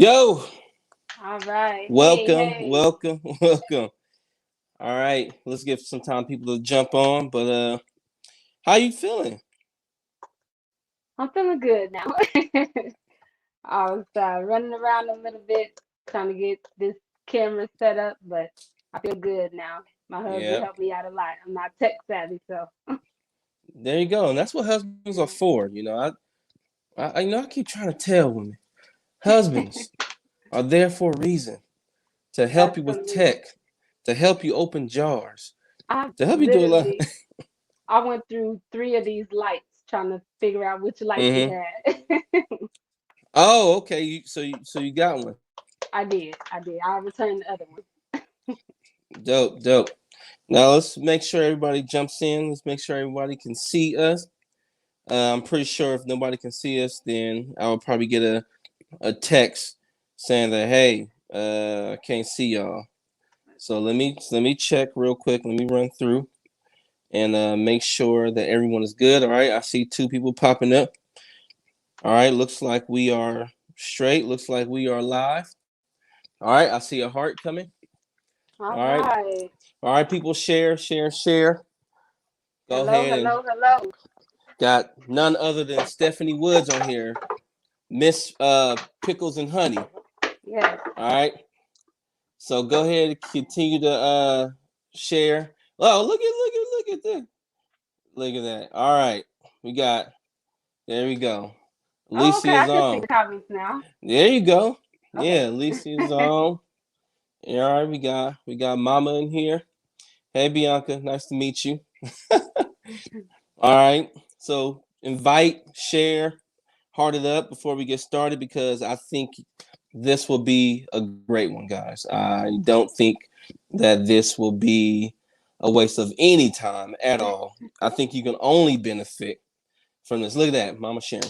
Yo, All right. Hey, welcome, hey. welcome, welcome. All right, let's give some time people to jump on. But how you feeling? I'm feeling good now. I was running around a little bit trying to get this camera set up, but I feel good now. My husband Yeah, helped me out a lot. I'm not tech savvy, so there you go. And that's what husbands are yeah. for. I keep trying to tell women, husbands are there for a reason to help you with Absolutely. tech, to help you open jars, I to help you do a lot. literally I went through three of these lights trying to figure out which light we Mm-hmm. had. Oh, okay. So you got one. I did. I did. I returned the other one. Dope, dope. Now let's make sure everybody jumps in. Let's make sure everybody can see us. I'm pretty sure if nobody can see us, then I will probably get a text saying that, hey, I can't see y'all. So let me check real quick. Let me run through and make sure that everyone is good. All right, I see two people popping up. All right, looks like we are straight. Looks like we are live. All right, I see a heart coming. All All right, right. all right, people, share, share, share. Go Hello, ahead and hello, hello. got none other than Stephanie Woods on here, Miss Pickles and Honey. Yes. All right. So go ahead and continue to share. Oh, look at that. Look at that. All right. We got there we go. Oh, Alicia okay. I is can see on. the comments now. There you go. Okay. Yeah, Alicia is on. Yeah, all right, we got Mama in here. Hey Bianca, nice to meet you. All right. So invite, share, heart it up before we get started because I think this will be a great one, guys. I don't think that this will be a waste of any time at all. I think you can only benefit from this. Look at that, Mama Sharon.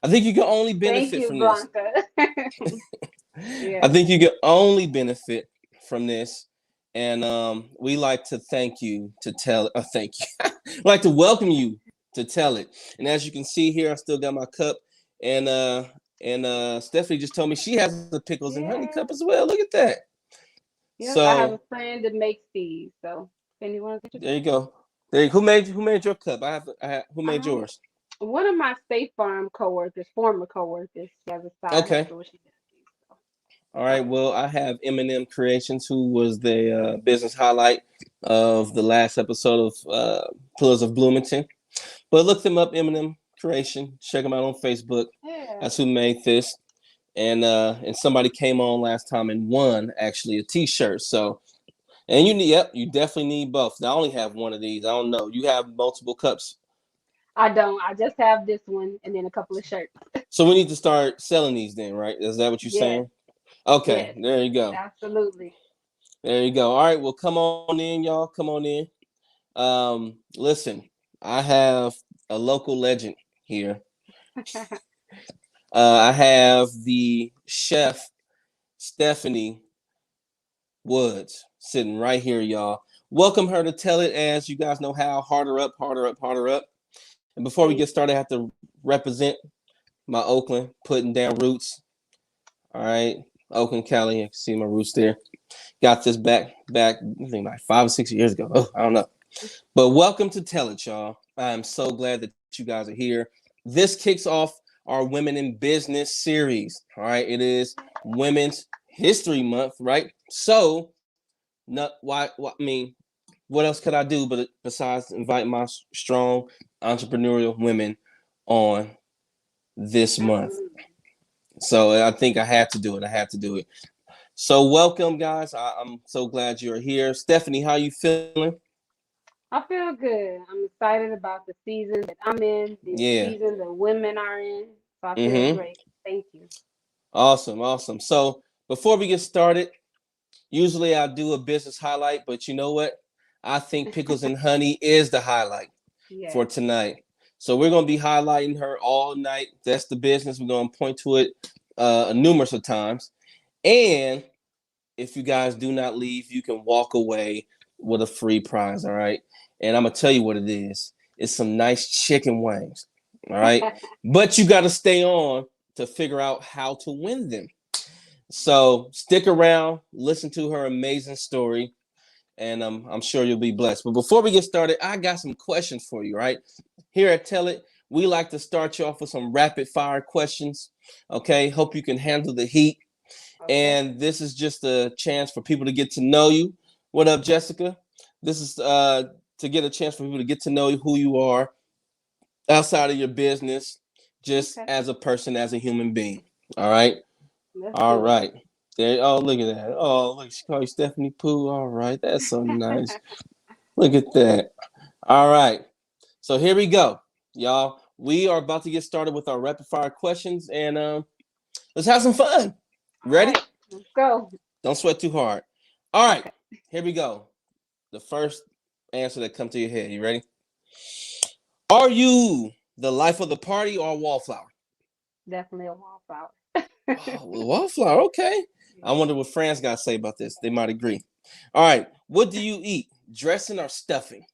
I think you can only Thank benefit you, from this. Blanca. I Yes. think you can only benefit from this. And we like to thank you to tell thank you. Like to welcome you to tell it. And as you can see here, I still got my cup. And Stephanie just told me she has the pickles and honey cup Yeah. as well. Look at that. Yep. I have So a friend that makes these. So if anyone's there interested. you go. Who made your cup? Who made Um, yours? one of my State Farm coworkers, former coworkers, she has a side Okay. hustle where she does these. So All I right. like Well, I have Eminem Creations, who was the business highlight of the last episode of Pillars of Bloomington. But look them up, Eminem Creation. Check them out on Facebook. it. Yeah. That's who made this. And somebody came on last time and won actually a T-shirt. So and you definitely need both. Now, I only have one of these. I don't know. You have multiple cups, I don't. I just have this one and then a couple of shirts. so we need to start selling these. Then, right? Is that what you're Yes. saying? Okay, Yes. there you go. Absolutely. There you go. All right, well, come on in, y'all. Come on in. Listen, I have a local legend here. I have the chef Stephanie Woods sitting right here, y'all. Welcome her to tell it as you guys know how. Harder up, harder up, harder up. And before we get Thank started, I have to represent my Oakland, putting down roots. All right, Oakland, Cali. You can see my roots there. Got this back, I think like 5 or 6 years ago. Oh, I don't know. But welcome to Tell It, y'all. I am so glad that you guys are here. This kicks off our Women in Business series. All right, it is Women's History Month, right? So, not why I mean, what else could I do but besides invite my strong entrepreneurial women on this you. month? Absolutely. So I think I had to do it. I had to do it. So welcome, guys. I'm so glad you're here. Stephanie, how you feeling? I feel good. I'm excited about the season that I'm in, the Yeah. season the women are in. So I feel Mm-hmm. great. Thank you. Awesome, awesome. So before we get started, usually I do a business highlight, but you know what? I think Pickles and Honey is the highlight for Yes. tonight. So we're gonna be highlighting her all night. That's the business. We're gonna point to it numerous of times. And if you guys do not leave, you can walk away with a free prize. All right. And I'm gonna tell you what it is. It's some nice chicken wings. All right. But you got to stay on to figure out how to win them. So stick around, listen to her amazing story, and I'm sure you'll be blessed. But before we get started, I got some questions for you, right? Here at Tell It, we like to start you off with some rapid fire questions. Okay, hope you can handle the heat. Okay. And this is just a chance for people to get to know you. What up, Jessica? This is to get a chance for people to get to know who you are outside of your business, just Okay. as a person, as a human being. All right. Let's All do it. right. There. Oh, look at that. Oh, look, she called you Stephanie Pooh. All right. That's so nice. Look at that. All right. So here we go, y'all. We are about to get started with our rapid fire questions, and let's have some fun. All Ready? right. Let's go. Don't sweat too hard. All right. Okay. Here we go. The first answer that comes to your head. You ready? Are you the life of the party or a wallflower? Definitely a wallflower. Oh, wallflower. Okay. I wonder what friends got to say about this. They might agree. All right. What do you eat? Dressing or stuffing?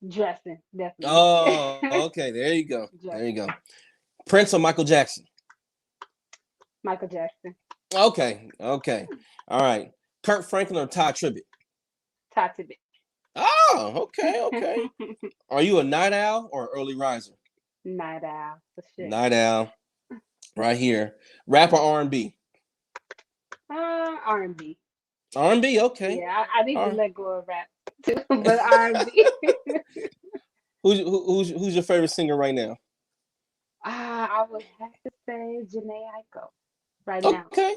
Dressing, definitely. Oh, okay. There you go. There you Dressing. go. Prince or Michael Jackson? Michael Jackson. Okay. Okay. All right. Kurt Franklin or Todd Tribbett? Talk to me. Oh, okay. Okay. Are you a night owl or early riser? Night owl, for sure. Night owl. Right here. Rap or R&B? R&B. R&B. Okay. Yeah, I need All to right. let go of rap too, but R&B. Who's your favorite singer right now? I would have to say Janae Aiko right now. Okay.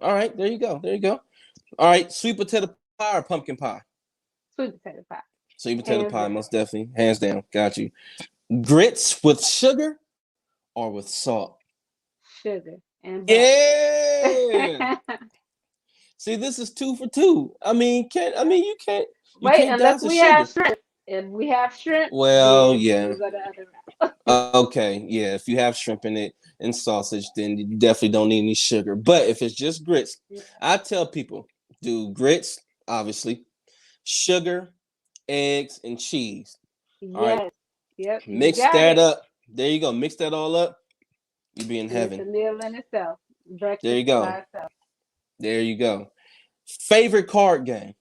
All right. There you go. There you go. All right. Sweet potato pie or pumpkin pie? Sweet potato pie, Sweet potato hands pie, down. most definitely. Hands down. Got you. Grits with sugar or with salt? Sugar and butter. Yeah. See, this is 2 for 2. You can't Wait, dodge unless the we have sugar. shrimp. If we have shrimp, Well, then yeah. we'll go the other route. Okay, yeah. If you have shrimp in it and sausage, then you definitely don't need any sugar. But if it's just grits, Yeah. I tell people do grits, obviously, sugar, eggs, and cheese. All right, Yes. Yep. You mix got that it. up. There you go. Mix that all up. You be in And it's a heaven. meal in itself. There Breakfast you go. by itself. There you go. Favorite card game?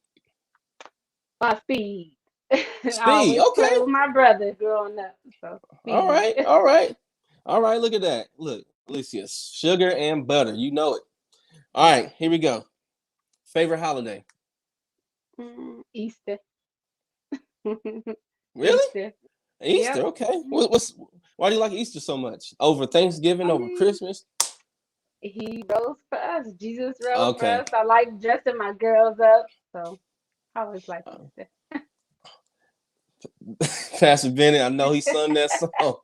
My speed. I Speed. always Okay. play with my brother growing up. So All speed. right. All right. All right. Look at that. Look, Alicia, sugar and butter. You know it. All Yeah. right. Here we go. Favorite holiday? Easter. Really? Easter. Easter. Yep. Okay. What's why do you like Easter so much? Over Thanksgiving, I over mean, Christmas? he rose for us. Jesus rose for Okay. us. I like dressing my girls up. So I always like Easter. Pastor Bennett, I know he sung that song,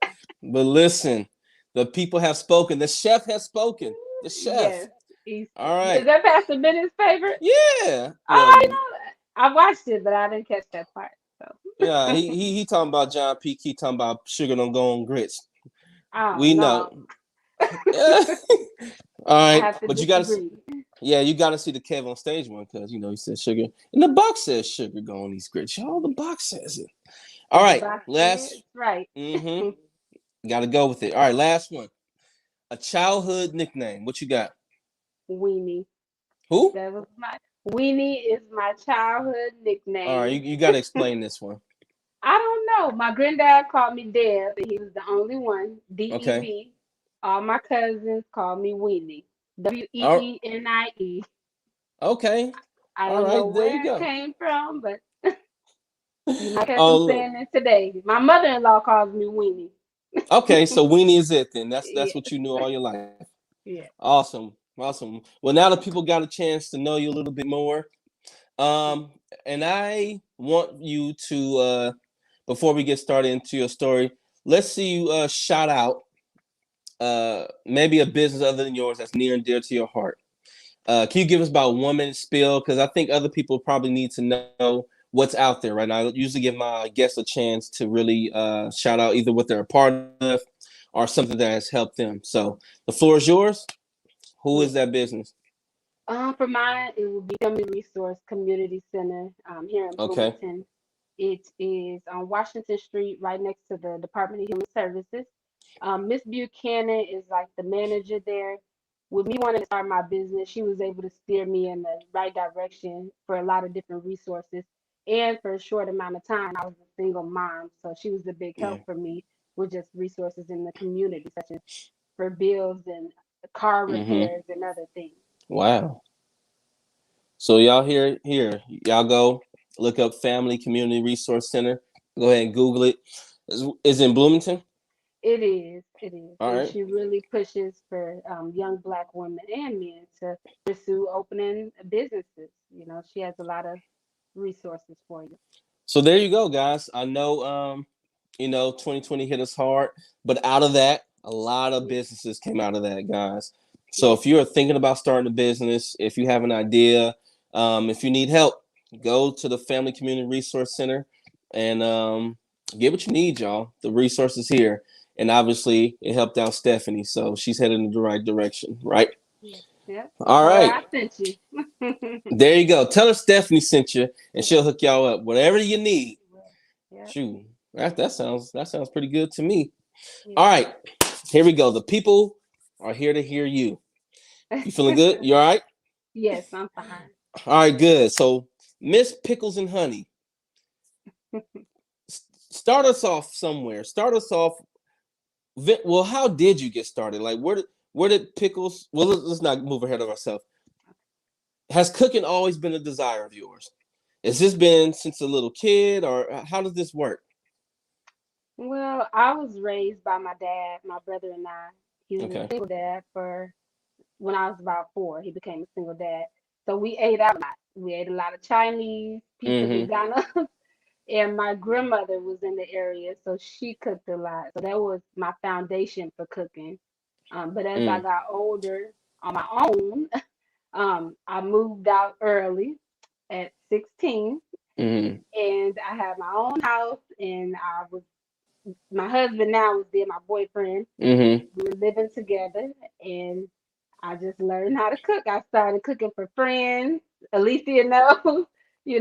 but listen, the people have spoken. The chef has spoken. The chef. Yes, Easter. All Is right. that Pastor Bennett's favorite? Yeah. Oh, I Well, know that. I watched it, but I didn't catch that part. yeah. So He talking about John P. Key talking about sugar don't go on grits. oh We no. know. Yeah. All I right, have to but you got to, disagree. yeah, you got to see the Kev on stage one because you know he said sugar, and the box says sugar go on these grits. Y'all, the box says it. All The right, box says last. right. Mm-hmm. Got to go with it. All right, last one. A childhood nickname. What you got? Weenie. Who? That was my Weenie is my childhood All right, nickname. you got to explain this one. I don't know. My granddad called me Deb, and he was the only one. Okay. DEB. All my cousins called me Weenie. Oh, WEENIE. okay. I All don't know right, there you where it go. came from, but you might catch them Oh, saying it today. My mother-in-law calls me Weenie. okay. So weenie is it then? That's Yeah, what you knew all your life. yeah. Awesome, awesome. Well, now the people got a chance to know you a little bit more. Um, and I want you to before we get started into your story, let's see you shout out maybe a business other than yours that's near and dear to your heart. Can you give us about 1 minute spill? Because I think other people probably need to know what's out there right now. I usually give my guests a chance to really shout out either what they're a part of or something that has helped them. So the floor is yours. Who is Yeah. that business? For mine, it will be Family Resource Community Center here in Okay. Bloomington. It is on Washington Street, right next to the Department of Human Services. Miss Buchanan is like the manager there. with me wanting to start my business, she was able to steer me in the right direction for a lot of different resources. And for a short amount of time, I was a single mom, so she was a big Yeah. help for me with just resources in the community, such as for bills and car Mm-hmm. repairs and other things. Wow. So y'all here. Y'all go look up Family Community Resource Center. Go ahead and Google it. Is in Bloomington? It is, All and right. she really pushes for young Black women and men to pursue opening businesses. You know, she has a lot of resources for you. So there you go, guys. I know 2020 hit us hard, but out of that, a lot of Yeah, businesses came out of that, guys. So yeah, if you're thinking about starting a business, if you have an idea, if you need help, go to the Family Community Resource Center and get what you need, y'all. The resources here. And obviously, it helped out Stephanie, so she's headed in the right direction, right? yeah, yeah. All Tell her right, I sent you. there you go. Tell her Stephanie sent you, and she'll hook y'all up. Whatever you need. Yeah, Shoot, that sounds pretty good to me. yeah. All right, here we go. The people are here to hear you. You feeling good? You all right? Yes, I'm fine. All right, good. So, Miss Pickles and Honey, start us off somewhere. Start us off. Well, how did you get started? Like, where did Pickles? Well, let's not move ahead of ourselves. Has cooking always been a desire of yours? Has this been since a little kid, or how does this work? Well, I was raised by my dad, my brother and I. He was a Okay. single dad for when I was about 4. He became a single dad. So we ate out a lot. We ate a lot of Chinese, pizza, Mm-hmm. McDonald's. And my grandmother was in the area, so she cooked a lot. So that was my foundation for cooking. But as I Mm, got older on my own, I moved out early at 16, mm-hmm. and I had my own house, and my husband now was there, my boyfriend. Mm-hmm. We were living together, and I just learned how to cook. I started cooking for friends. Alicia knows,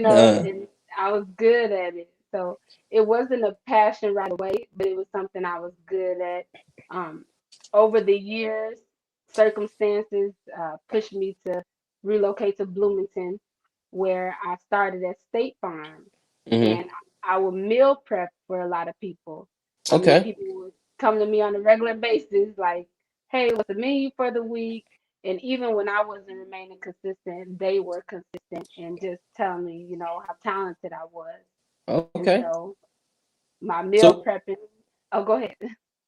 Uh, and I was good at it. So it wasn't a passion right away, but it was something I was good at. Um, Over the years, circumstances pushed me to relocate to Bloomington, where I started at State Farm, mm-hmm. and I would meal prep for a lot of people. I mean, Okay. people would come to me on a regular basis, like, hey, what's the menu for the week? And even when I wasn't remaining consistent, they were consistent and just telling me, how talented I was. And Okay. so my meal So, prepping, oh, go ahead.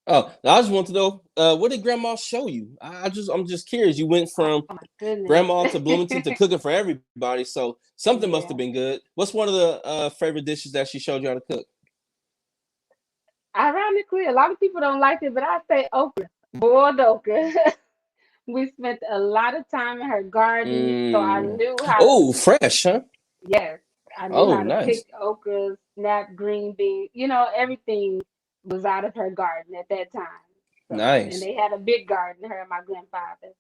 I just want to know, what did Grandma show you? I'm just curious. You went from Oh my goodness. Grandma to Bloomington to cooking for everybody, so something must have been Yeah. good. What's one of the favorite dishes that she showed you how to cook? Ironically, a lot of people don't like it, but I say okra, boiled okra. We spent a lot of time in her garden, so I Mm. knew how to, Oh, fresh, huh? yes, I knew Oh, how to pick nice, okras, snap green beans, everything was out of her garden at that time. So, and nice, they had a big garden, her and my grandfather.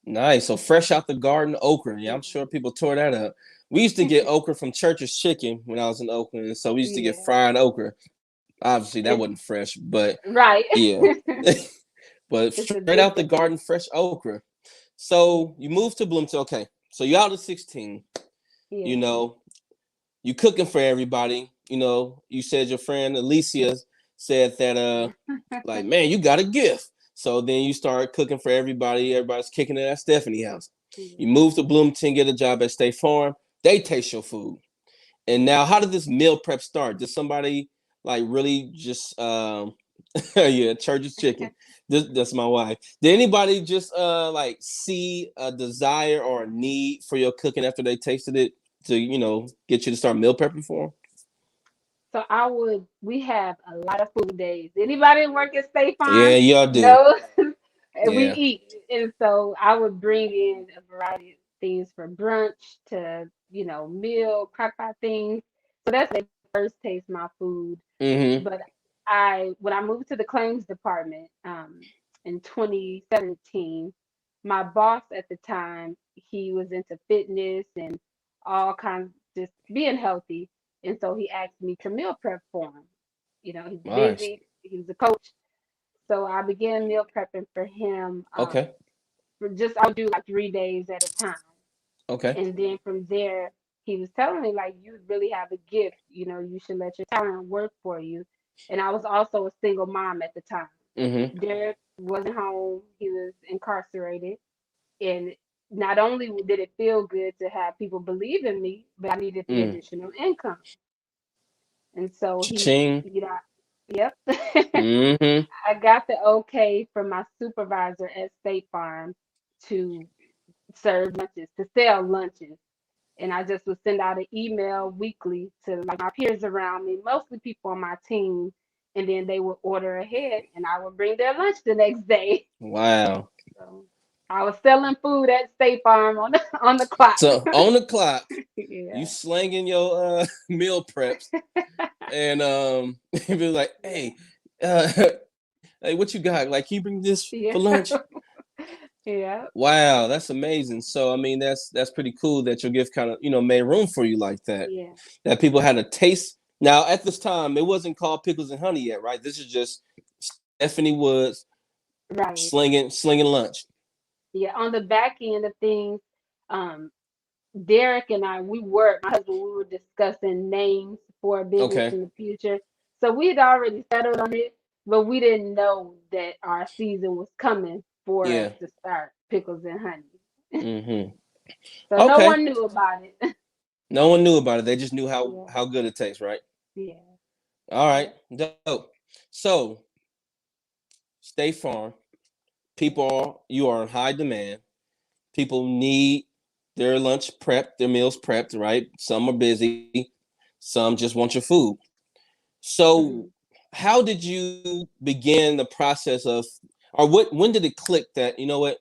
nice. So fresh out the garden okra. Yeah, I'm sure Mhm. people tore that up. We used to get okra from Church's Chicken when I was in Oakland, and so we used to get Yeah, fried okra. Obviously, that it's wasn't fresh, but right. yeah. But It's a straight out the difference. garden, fresh okra. Yeah, So you moved to Bloomington. Okay, so you're out of 16. You yeah. know, you cooking for everybody. You said your friend Alicia said that like, man, you got a gift. So then you start cooking for everybody. Everybody's kicking it at Stephanie's house. You Yeah, move to Bloomington, get a job at State Farm. They taste your food. And yeah. now, how did this meal prep start? Did somebody like really just yeah, Church's Chicken. That's my wife. Did anybody just like see a desire or a need for your cooking after they tasted it to get you to start meal prepping for them? So we have a lot of food days. Anybody that work at State Yeah, Farm y'all do. knows we Yeah. eat. And so I would bring in a variety of things for brunch to, meal, crock pot things. So that's when they first taste my food. Mm-hmm. But when I moved to the claims department in 2017, my boss at the time, he was into fitness and all kinds, just being healthy. And so he asked me to meal prep for him. He's Nice. busy, he was a coach. So I began meal prepping for him Okay. I would do like 3 days at a time. Okay. And then from there, he was telling me like, you really have a gift. You should let your talent work for you. And I was also a single mom at the time. Mm-hmm. Derek wasn't home. He was incarcerated. And not only did it feel good to have people believe in me, but I needed the Mm. additional income. And so Cha-ching. yep. Mm-hmm. I got the okay from my supervisor at State Farm to serve lunches, to sell lunches. And I just would send out an email weekly to like my peers around me, mostly people on my team, and then they would order ahead and I would bring their lunch the next day. Wow. So I was selling food at State Farm on on the clock. So on the clock, you Yeah. slanging your meal preps, and it was like, Yeah. hey, hey, what you got? Like, can you bring this Yeah. for lunch? Yeah. Wow, that's amazing. So I mean, that's pretty cool that your gift kind of made room for you like that. Yeah. That people had a taste. Now at this time, it wasn't called pickles and honey yet, right? This is just Stephanie Woods Right. slinging lunch. Yeah. On the back end of things, um, Derek and I, my husband, we were discussing names for a business Okay. in the future. So we had already settled on it, but we didn't know that our season was coming for us Yeah. to start Pickles and Honey. Mm-hmm. So no Okay. one knew about it. No one knew about it. They just knew how Yeah, how good it tastes, right? yeah, All right. yeah, Dope. So State Farm, you are in high demand. People need their lunch prepped, their meals prepped, right? Some are busy, some just want your food. So, hmm how did you begin the process of, or when did it click that, you know what,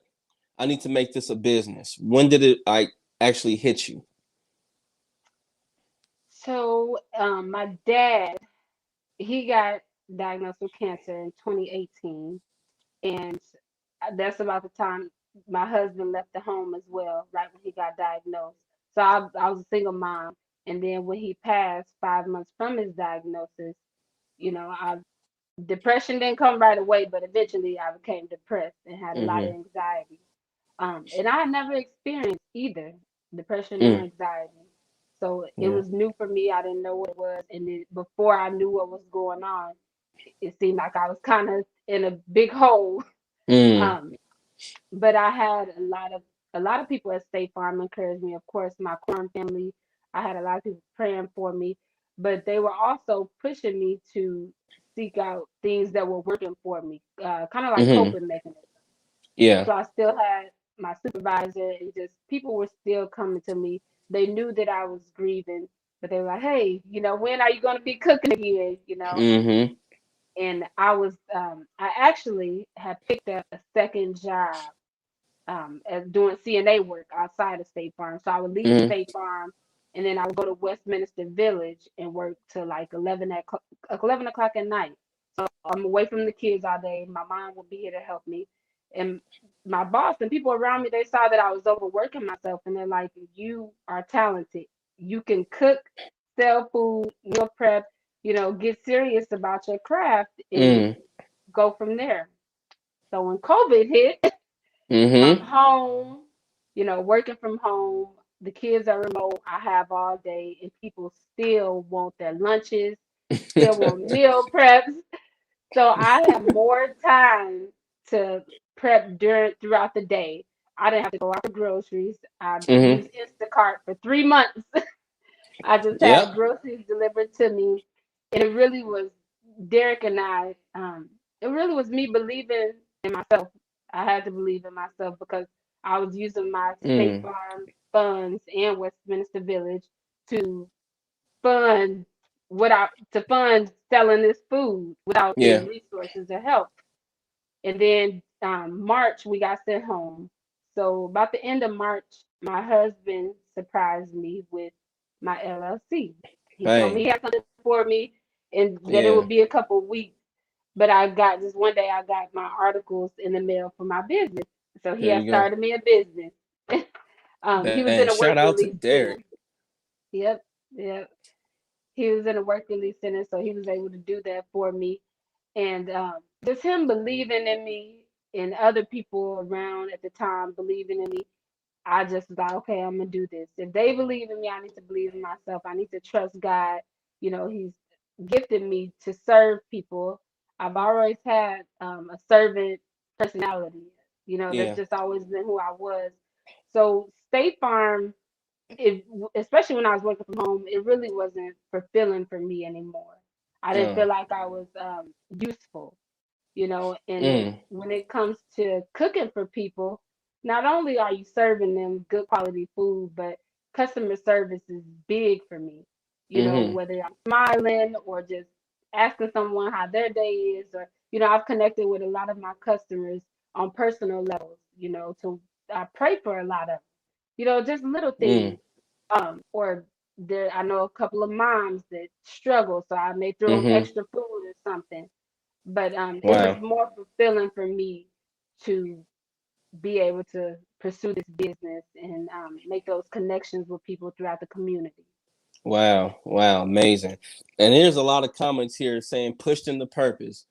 I need to make this a business? When did it like actually hit you? So my dad, he got diagnosed with cancer in 2018, and that's about the time my husband left the home as well, right when he got diagnosed. So I was a single mom, and then when he passed 5 months from his diagnosis, I depression didn't come right away, but eventually I became depressed and had a lot of Mm-hmm. anxiety. And I had never experienced either depression or Mm. anxiety. So it Yeah. was new for me. I didn't know what it was. And before I knew what was going on, it seemed like I was kind of in a big hole. Mm. Um, but I had a lot of people at State Farm encouraged me. Of course, my Corn family. I had a lot of people praying for me, but they were also pushing me to seek out things that were working for me, kind of like Mm-hmm. coping mechanisms. Yeah. So I still had my supervisor, and just people were still coming to me. They knew that I was grieving, but they were like, "Hey, when are you going to be cooking again?" Mm-hmm. And I actually had picked up a second job as doing CNA work outside of State Farm. So I would leave Mm-hmm. State Farm and then I would go to Westminster Village and work till like 11 o'clock at night. I'm away from the kids all day. My mom would be here to help me. And my boss and people around me, they saw that I was overworking myself and they're like, you are talented. You can cook, sell food, meal prep, get serious about your craft and Mm. go from there. So when COVID hit, I'm Mm-hmm. home, working from home. The kids are remote. I have all day, and people still want their lunches, still want meal preps. So I have more time to prep throughout the day. I didn't have to go out for groceries. I Mm-hmm. used Instacart for 3 months. I just Yep. had groceries delivered to me, and it really was Derek and I. It really was me believing in myself. I had to believe in myself because I was using my State Mm. Farm funds and Westminster Village to fund to fund selling this food without any Yeah. resources or help. And then March we got sent home. So about the end of March, my husband surprised me with my LLC. He told me Hey. he had something for me and that it Yeah. would be a couple weeks. But I got just one day I got my articles in the mail for my business. So he There had you go. started me a business. He was Dang. in a Shout work out to release center. Derek. Yep, yep. He was in a work release center, so he was able to do that for me. And just him believing in me. and other people around at the time believing in me, I just was like, okay, I'm gonna do this. If they believe in me, I need to believe in myself. I need to trust God. He's gifted me to serve people. I've always had a servant personality. That's Yeah. just always been who I was. So State Farm, it, especially when I was working from home, it really wasn't fulfilling for me anymore. I didn't feel No. like I was useful. And Mm. when it comes to cooking for people, not only are you serving them good quality food, but customer service is big for me. Mm-hmm. Whether I'm smiling or just asking someone how their day is, or, I've connected with a lot of my customers on personal levels, to I pray for a lot of, just little Mm. things. Or there, I know a couple of moms that struggle, so I may throw them Mm-hmm. extra food or something, but it was Wow. more fulfilling for me to be able to pursue this business and make those connections with people throughout the community. Wow. Wow. Amazing. And here's a lot of comments here saying pushed into purpose.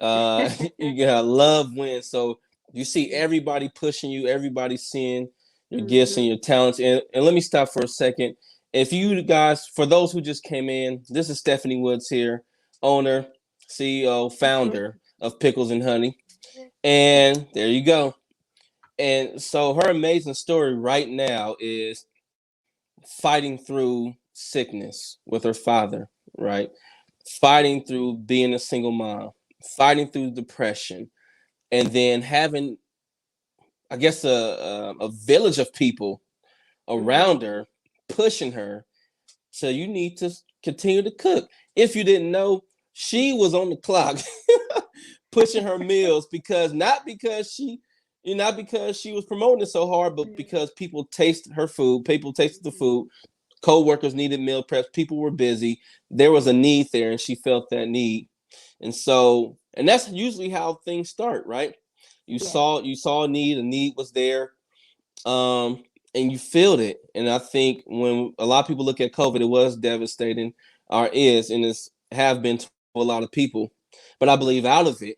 You got love wins. So you see everybody pushing you, everybody seeing your gifts and Mm-hmm. your talents. And let me stop for a second. If you guys, for those who just came in, this is Stephanie Woods here, owner, CEO, founder of Pickles and Honey. And there you go. And so her amazing story right now is fighting through sickness with her father, right? Fighting through being a single mom, fighting through depression, and then having, I guess, a village of people Mm-hmm. around her pushing her. So you need to continue to cook. If you didn't know, she was on the clock pushing her meals because not because she was promoting it so hard, but because people tasted her food, people tasted the food, co-workers needed meal preps, people were busy, there was a need there, and she felt that need. And that's usually how things start, right? you Yes. saw you saw a need was there, um and you filled it. And I think when a lot of people look at COVID, it was devastating, or is, and it's have been to a lot of people. But I believe out of it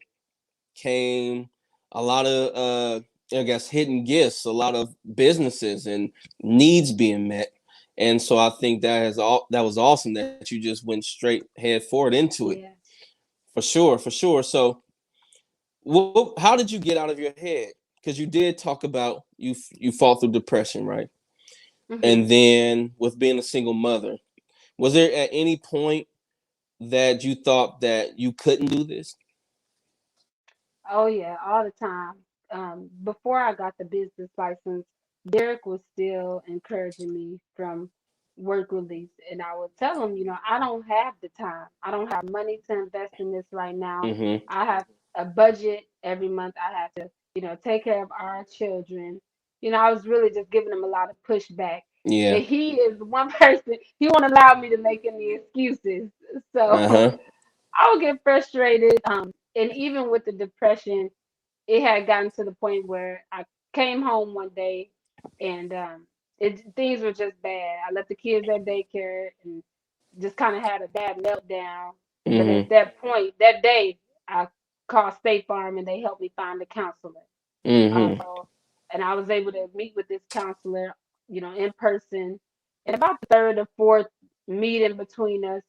came a lot of I guess hidden gifts, a lot of businesses and needs being met. And so I think that was awesome that you just went straight head forward into it. Yeah. For sure, for sure. So how did you get out of your head? Because you did talk about you fought through depression, right? Mm-hmm. And then with being a single mother, was there at any point that you thought that you couldn't do this? Oh yeah, all the time. Before I got the business license, Derek was still encouraging me from work release, and I would tell him, I don't have the time. I don't have money to invest in this right now. Mm-hmm. I have a budget every month. I have to, take care of our children. I was really just giving him a lot of pushback. Yeah. And he is one person, he won't allow me to make any excuses. So Uh-huh. I would get frustrated. And even with the depression, it had gotten to the point where I came home one day and things were just bad. I left the kids at daycare and just kind of had a bad meltdown. But at Mm-hmm. that point, that day, I called State Farm and they helped me find a counselor. Mm-hmm. So, and I was able to meet with this counselor, in person. And about the third or fourth meeting between us,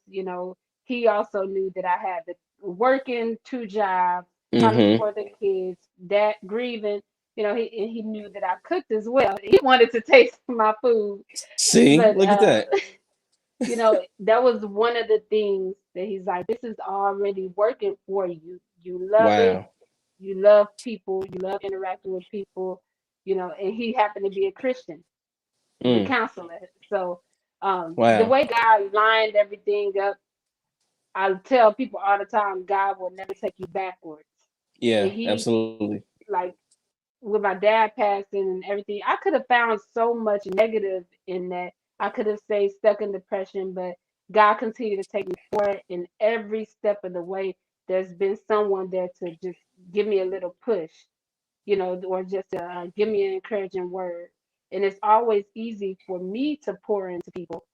he also knew that I had the working two jobs, trying to Mm-hmm. support the kids, that grieving. He knew that I cooked as well. He wanted to taste my food, See, but look at that. that was one of the things that he's like, this is already working for you. You love it, Wow. you love people, you love interacting with people, and he happened to be a Christian, the Mm. counselor. So the Wow. way God lined everything up, I tell people all the time, God will never take you backwards. And Yeah, he, absolutely. like, with my dad passing and everything, I could have found so much negative in that. I could have stayed stuck in depression, but God continued to take me forward in every step of the way. There's been someone there to just give me a little push, or just give me an encouraging word. And it's always easy for me to pour into people,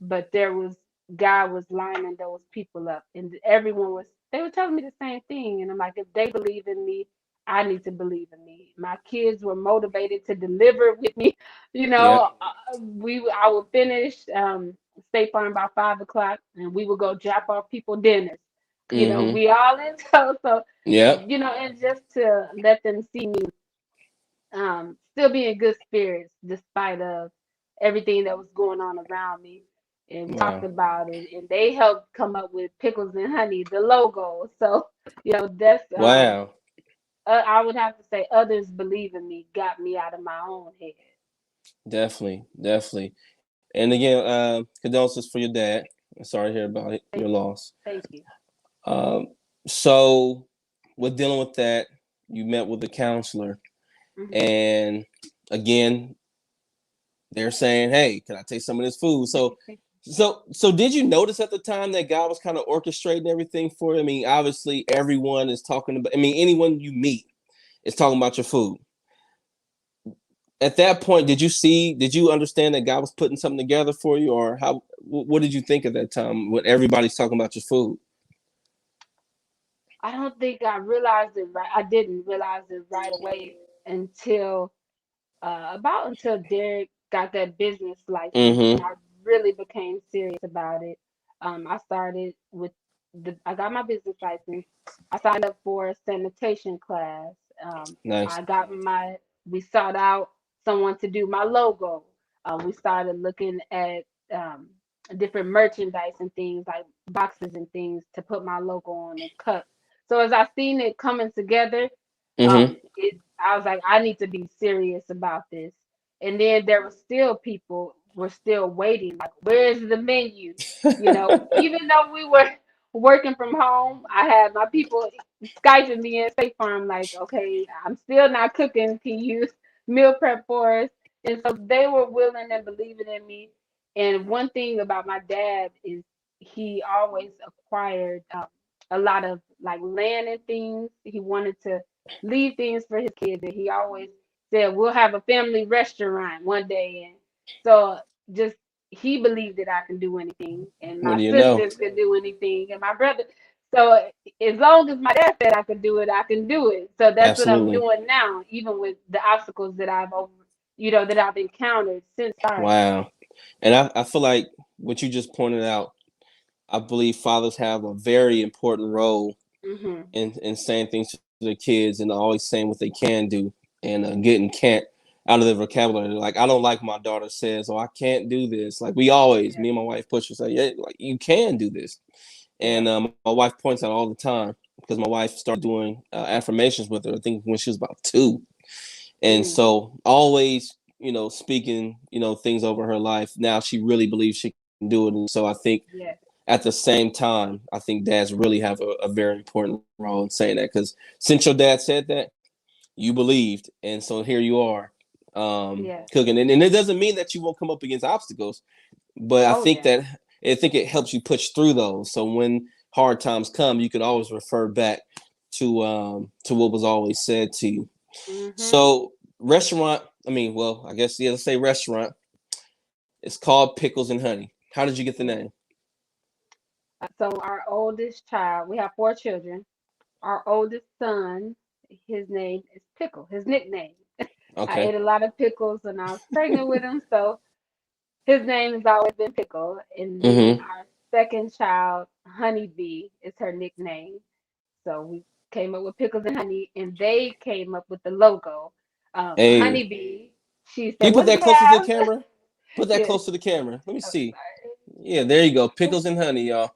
but God was lining those people up, and everyone they were telling me the same thing. And I'm like, if they believe in me, I need to believe in me. My kids were motivated to deliver with me. You Yep. know, I would finish State Farm about 5 o'clock, and we would go drop off people dinners. You know, Mm-hmm. we all in so Yep. and just to let them see me still be in good spirits despite of everything that was going on around me. And we talked Wow. about it, and they helped come up with Pickles and Honey, the logo. So, that's Wow. I would have to say others believe in me got me out of my own head. Definitely. Definitely. And again, condolences for your dad. Sorry to hear about it, your Thank you. loss. Thank you. Um, so, with dealing with that, you met with a counselor, Hmm. and again, they're saying, "Hey, can I taste some of this food?" So did you notice at the time that God was kind of orchestrating everything for you? I mean, obviously, everyone is talking about. I mean, anyone you meet is talking about your food. At that point, did you understand that God was putting something together for you, or how? What did you think at that time when everybody's talking about your food? I don't think I realized it right. I didn't realize it right away until until Derek got that business license, and Mm-hmm. I really became serious about it. I started with I got my business license. I signed up for a sanitation class. Nice. I got we sought out someone to do my logo. We started looking at um, different merchandise and things like boxes and things to put my logo on and cups. So as I seen it coming together, Mm-hmm. I was like, I need to be serious about this. And then there were still people were still waiting, like, where's the menu? Even though we were working from home, I had my people Skyping me and State Farm, like, okay, I'm still not cooking. Can you meal prep for us? And so they were willing and believing in me. And one thing about my dad is he always acquired a lot of like land and things. He wanted to leave things for his kids, and he always said we'll have a family restaurant one day. And so just he believed that I can do anything, and What my do you know? sisters could do anything, and my brother. So as long as my dad said I could do it, I can do it. So that's what I'm Absolutely. doing now, even with the obstacles that that I've encountered since starting. Wow. And I feel like what you just pointed out, I believe fathers have a very important role Hmm. in saying things to their kids and always saying what they can do and getting can't out of their vocabulary. Like, I don't like my daughter says, "Oh, I can't do this." Like, we always, Yeah, me and my wife push her, say, "Yeah, like you can do this." yeah. And my wife points out all the time because my wife started doing affirmations with her, I think when she was about 2. And Mm, so always, speaking, things over her life. Now she really believes she can do it. And so I think yeah, at the same time, I think dads really have a very important role in saying that, because since your dad said that, you believed. And so here you are yeah. cooking. And it doesn't mean that you won't come up against obstacles, but Oh yeah. I think it helps you push through those. So when hard times come, you can always refer back to what was always said to you. Hmm. So restaurant, I mean, well, I guess, yeah, let's say restaurant. It's called Pickles and Honey. How did you get the Yeah. name? So our oldest child, we have 4 children. Our oldest son, his name is Pickle, his nickname. I Okay. ate a lot of pickles when I was pregnant with him, so his name has always been Pickle. And then Mm-hmm. our second child, Honeybee, is her nickname. So we came up with Pickles and Honey, and they came up with the logo. Hey, Honeybee, she can said, you put "What do that we closer to the have?" camera? Put that Yes. close to the camera. Let me Oh, see. sorry. Yeah, there you go. Pickles and honey, y'all.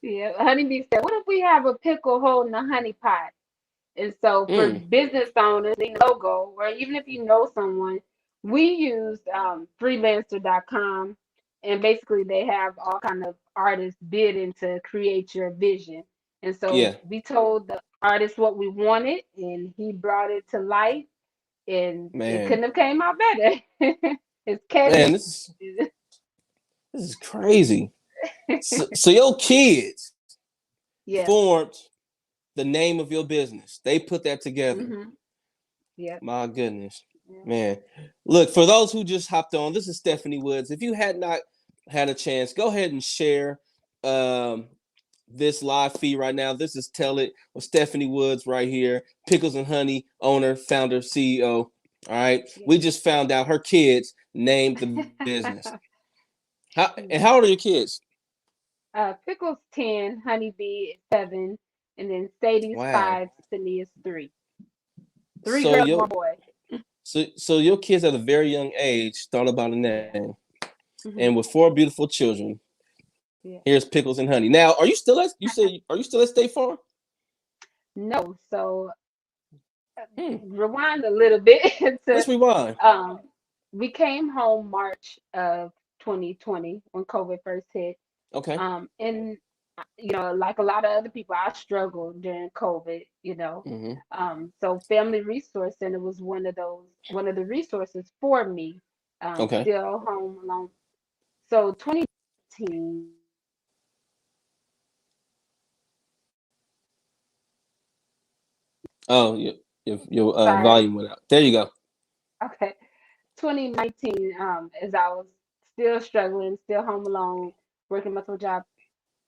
Yeah, Honeybee said, "What if we have a pickle holding a honey pot?" And so for Mm, business owners, the logo, or even if you know someone, we used freelancer.com, and basically they have all kind of artists bidding to create your vision. And so yeah, we told the artist what we wanted, and he brought it to life, and it man, couldn't have came out better. It's man, catchy. this is crazy. So your kids Yeah. formed the name of your business. They put that together. Hmm. Yep. My goodness, Yeah. man. Look, for those who just hopped on, this is Stephanie Woods. If you had not had a chance, go ahead and share. Um, this live feed right now. This is Tell It with Stephanie Woods right here. Pickles and Honey, owner, founder, CEO. All right. We Yeah. just found out her kids named the business. How old are your kids? Pickles 10, Honeybee is 7, and then Sadie's Wow. 5, Sydney is 3. Three So girls, your one boy. so your kids at a very young age thought about a name. Yeah. And with Hmm. 4 beautiful children, Yeah. here's Pickles and Honey. Now, are you still at you say are you still at State Farm? No, so Hmm. rewind a little bit to Let's rewind. um we came home March of 2020 when COVID first hit. Okay. And like a lot of other people, I struggled during COVID. Mm-hmm. So Family Resource Center was one of the resources for me. Okay. Still home alone. So 2019, Oh, your sorry, volume went out. There you go. okay, 2019, as I was still struggling, still home alone, working multiple jobs.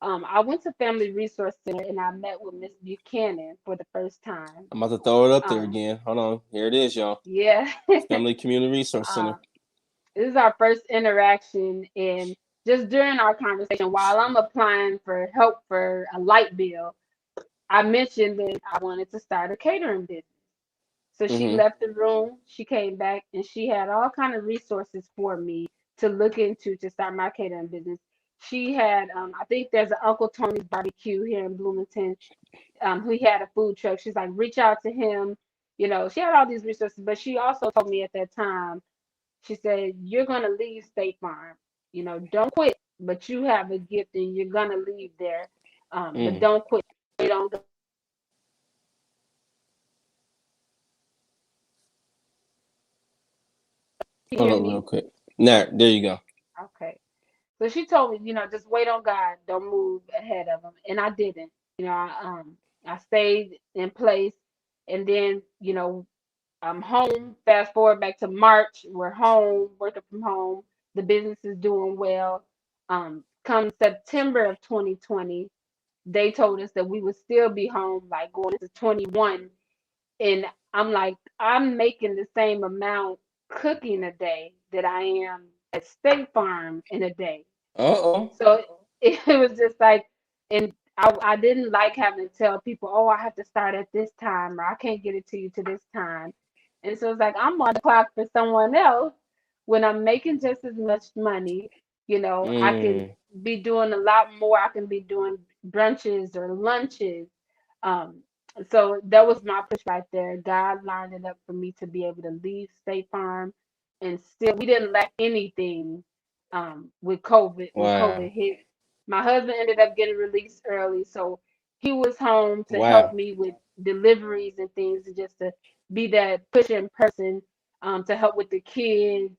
I went to Family Resource Center and I met with Miss Buchanan for the first time. I'm about to throw it up there Um, again. Hold on. Here it is, y'all. yeah. Family Community Resource Center. um, this is our first interaction, and just during our conversation, while I'm applying for help for a light bill, I mentioned that I wanted to start a catering business. So she Mm-hmm. left the room, she came back, and she had all kind of resources for me to look into to start my catering business. She had, I think there's an Uncle Tony's barbecue here in Bloomington. He had a food truck. She's like, reach out to him. She had all these resources, but she also told me at that time, she said, you're going to leave State Farm. Don't quit, but you have a gift and you're going to leave there. But Mm. don't quit. You don't go. Can you Hold hear on real me? quick. Now, there you go. Okay. So she told me, just wait on God. Don't move ahead of him. And I didn't. I stayed in place. And then, I'm home. Fast forward back to March. We're home, working from home. The business is doing well. Come September of 2020, they told us that we would still be home, like going into 21. And I'm like, I'm making the same amount cooking a day that I am at State Farm in a day. Uh-oh. So it was just like, and I didn't like having to tell people, oh, I have to start at this time, or I can't get it to you to this time. And so it's like, I'm on the clock for someone else when I'm making just as much money. I can Mm. be doing a lot more. I can be doing brunches or lunches. Um, so that was my push right there. God lined it up for me to be able to leave State Farm, and still we didn't lack anything with COVID when Wow. COVID hit. My husband ended up getting released early, so he was home to help Wow. me with deliveries and things, and just to be that pushing person to help with the kids.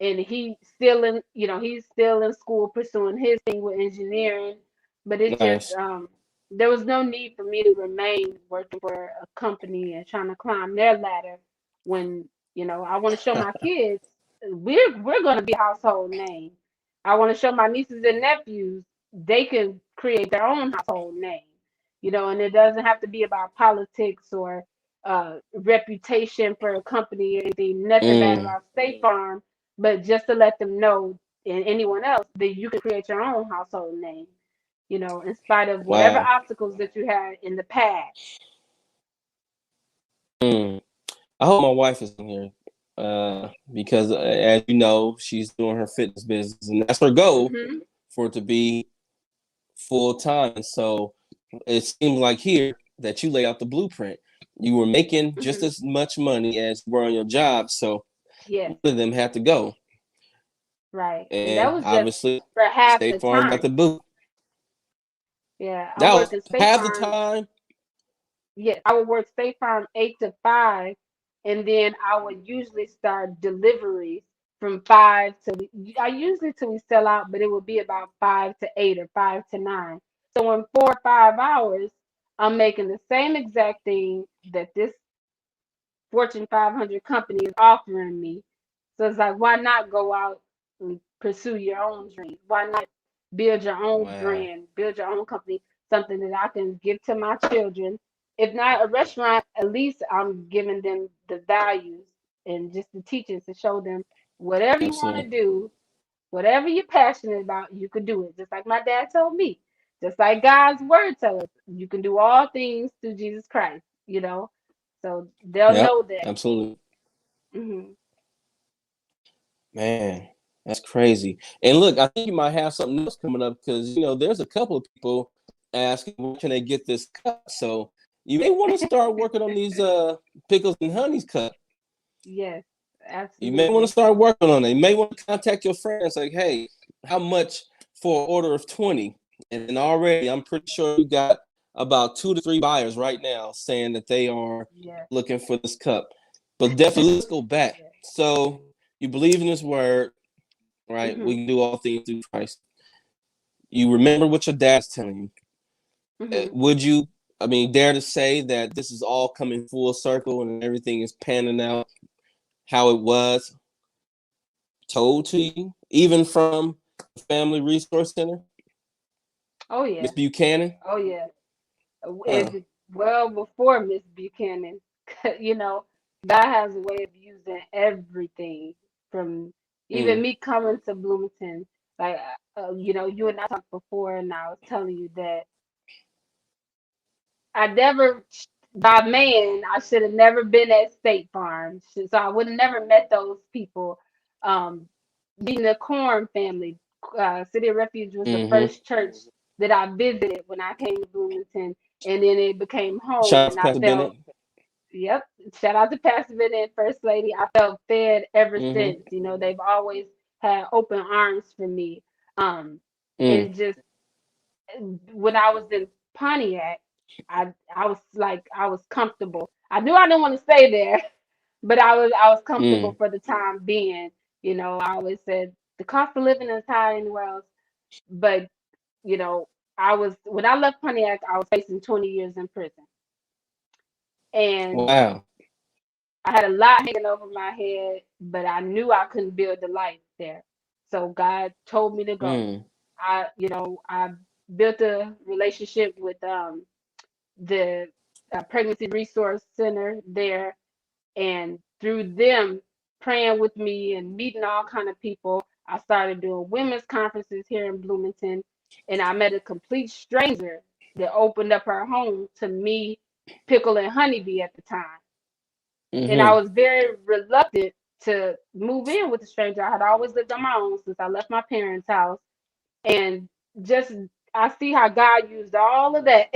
And he's still in school pursuing his thing with engineering, but it just Nice. there was no need for me to remain working for a company and trying to climb their ladder when I want to show my kids we're going to be a household name. I want to show my nieces and nephews they can create their own household name, and it doesn't have to be about politics or reputation for a company or anything, nothing bad Mm. about State Farm, but just to let them know, and anyone else, that you can create your own household name, in spite of whatever Wow. obstacles that you had in the past. Mm. I hope my wife is in here. Because as you know, she's doing her fitness business, and that's her goal Hmm. for it to be full time. So it seems like here that you lay out the blueprint. You were making just Hmm. as much money as you were on your job, so Yes, one of them had to go. right. And that And was just obviously, for half State the Farm got time. the boot. Yeah, I'm That was working State half the Farm. time. Yes, I would work State Farm 8 to 5, and then I would usually start deliveries from 5 to I usually till we sell out, but it would be about 5 to 8 or 5 to 9. So in 4 or 5 hours, I'm making the same exact thing that this Fortune 500 company is offering me. So it's like, why not go out and pursue your own dreams? Why not? build your own Wow. brand, build your own company, something that I can give to my children. If not a restaurant, at least I'm giving them the values and just the teachings to show them whatever you want to Absolutely. do, whatever you're passionate about, you can do it. Just like my dad told me, just like God's word tells us, you can do all things through Jesus Christ, you know? So they'll Yep. know that. Absolutely. Hmm. Man, that's crazy. And look, I think you might have something else coming up because there's a couple of people asking where can they get this cup. So you may want to start working on these pickles and honeys cup. Yes, You may want to absolutely. start working on it. You may want to contact your friends like, hey, how much for an order of 20? And already I'm pretty sure you got about 2 to 3 buyers right now saying that they are Yes, looking for this cup. But definitely let's go back. yes. So you believe in his word, right? We Hmm. can do all things through Christ. You remember what your dad's telling you. Hmm. Would you, I mean, dare to say that this is all coming full circle and everything is panning out how it was told to you, even from the Family Resource Center, Oh Miss yeah. Buchanan? Oh yeah. Uh, It well before Miss Buchanan, you know, God has a way of using everything from even mm, me coming to Bloomington. Like, you and I talked before, and I was telling you that I never, by man, I should have never been at State Farm. So I would have never met those people. Um, Being the Corn family, City of Refuge was the mm-hmm. first church that I visited when I came to Bloomington, and then it became home, Shout out and to I Pastor felt, Bennett. yep, shout out to Pastor Bennett, First Lady. I felt fed ever Mm-hmm. since. You know, they've always had open arms for me. Um, Mm, and just when I was in Pontiac, I was like I was comfortable. I knew I didn't want to stay there, but I was comfortable mm. for the time being. You know, I always said the cost of living is high anywhere else, but you know, I was when I left Pontiac, I was facing 20 years in prison, and Wow. I had a lot hanging over my head, but I knew I couldn't build the life there. So God told me to go. Mm, I built a relationship with the Pregnancy Resource Center there, and through them praying with me and meeting all kind of people, I started doing women's conferences here in Bloomington, and I met a complete stranger that opened up her home to me, Pickle and Honeybee at the time, and I mm-hmm. was very reluctant to move in with a stranger. I had always lived on my own since I left my parents' house, and just I see how God used all of that.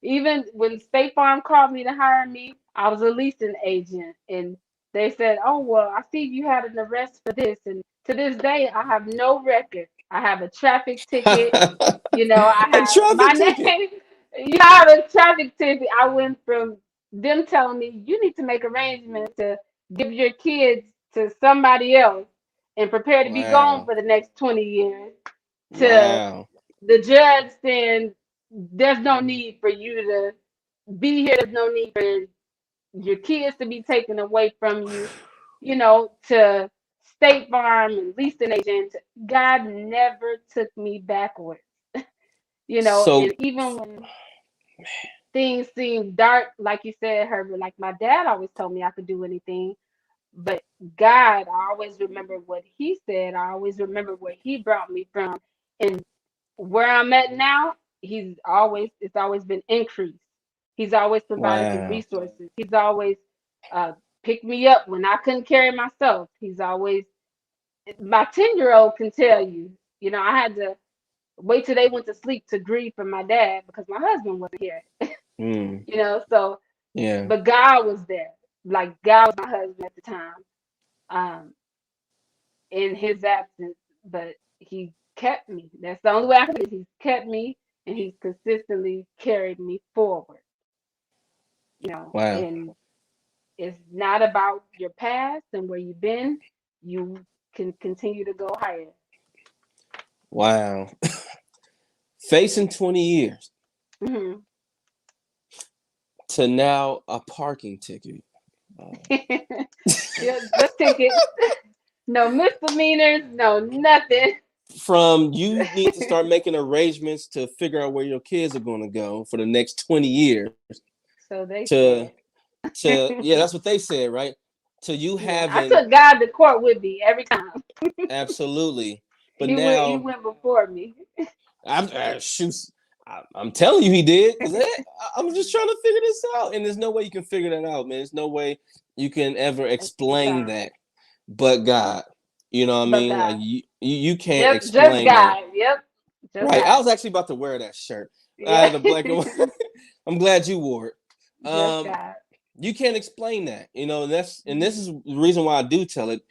Even when State Farm called me to hire me, I was a leasing agent, and they said, "Oh well, I see you had an arrest for this." And to this day, I have no record. I have a traffic ticket. You know, I A have my traffic ticket. name. You know, I have a traffic ticket. I went from them telling me you need to make arrangements to give your kids to somebody else and prepare to be gone Wow. for the next 20 years to Wow. the judge saying there's no need for you to be here. There's no need for your kids to be taken away from you, you know, to State Farm and leasing agent. God never took me backwards, you know, and So, even when things seem dark, like you said, Herbert, like my dad always told me I could do anything. But God, I always remember what He said. I always remember where He brought me from. And where I'm at now, it's always been increased. He's always provided the wow. resources. He's always uh, picked me up when I couldn't carry myself. He's always my 10-year-old can tell you. You know, I had to wait till they went to sleep to grieve for my dad because my husband wasn't here. Mm, You know, so yeah. but God was there. Like God was my husband at the time. Um, in his absence, but he kept me. That's the only way I can put it. He's kept me and he's consistently carried me forward, you know, Wow. and it's not about your past and where you've been. You can continue to go higher. Wow. Facing 20 years Hmm. to now a parking ticket. Oh. Yeah, just tickets, no misdemeanors, no nothing. from you need to start making arrangements to figure out where your kids are going to go for the next 20 years So they to said. yeah, that's what they said, right? To you Yeah, I having took God to court with me every time. absolutely, but He now went before me. I'm shoot, I'm telling you he did because I'm just trying to figure this out, and there's no way you can figure that out, man. There's no way you can ever It's explain all that, right. but God, you know what I But mean? Like God. you can't Just explain that. God. Yep. Just Right. I God. was actually about to wear that shirt. I Yeah. had a black and white. I'm glad you wore it. Just God. You can't explain that, and this Mhm. is the reason why I do tell it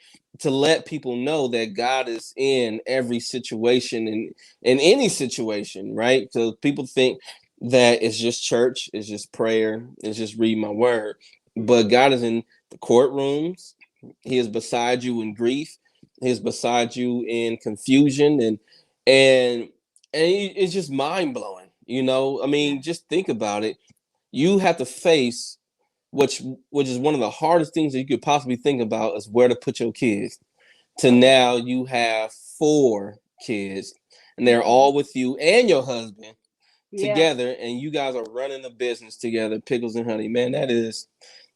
to let people know that God is in every situation and in any situation, right? So people think that it's just church, it's just prayer, it's just read my word, but Mhm. God is in the courtrooms. He is beside you in grief. He is beside you in confusion and it's just mind blowing. I Yeah. mean, just think about it. You have to face which is one of the hardest things that you could possibly think about is where to put your kids. To Okay. now you have 4 kids, and they're Mhm. all with you and your husband Yeah. together, and you guys are running a business together, Pickles and Honey. Man, that's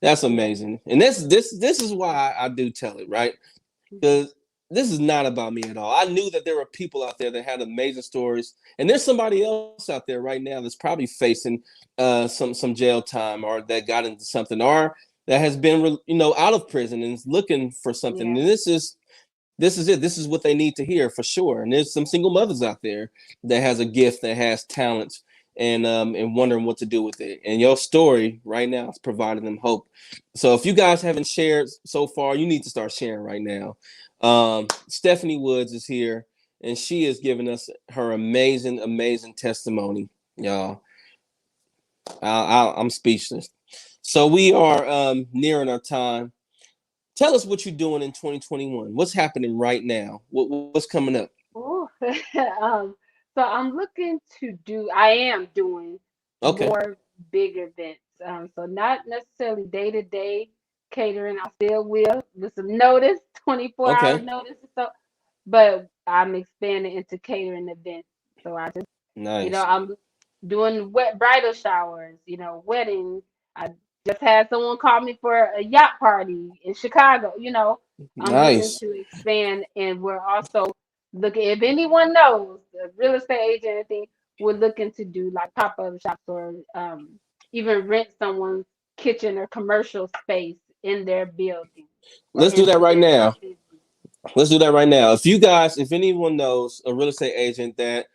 Yeah. amazing. And this is why I do tell it, right? Mhm. Because this is not about me at all. I knew that there were people out there that had amazing stories, and there's somebody else out there right now that's probably facing some jail time, or that got into something, or that has been out of prison and is looking for something. Yeah. And this is it. This is what they need to hear for sure. And there's some single mothers out there that has a gift, that has talents, and wondering what to do with it. And your story right now is providing them hope. So if you guys haven't shared so far, you need to start sharing right now. Stephanie Woods is here, and she is giving us her amazing, amazing testimony, y'all. I'm speechless. So we are nearing our time. Tell us what you're doing in 2021. What's happening right now? What's coming up? Ooh. um, so I am doing Okay. more big events. So not necessarily day to day catering. I still will with some notice, 24-hour Okay. notice or so, but I'm expanding into catering events. So Nice. I'm doing wet bridal showers, weddings. I just had someone call me for a yacht party in Chicago. I'm looking Nice. to expand, and we're also looking. If anyone knows a real estate agent, or anything, we're looking to do like pop-up shops or even rent someone's kitchen or commercial space in their building or Let's do that right in their now. business. Let's do that right now. If anyone knows a real estate agent that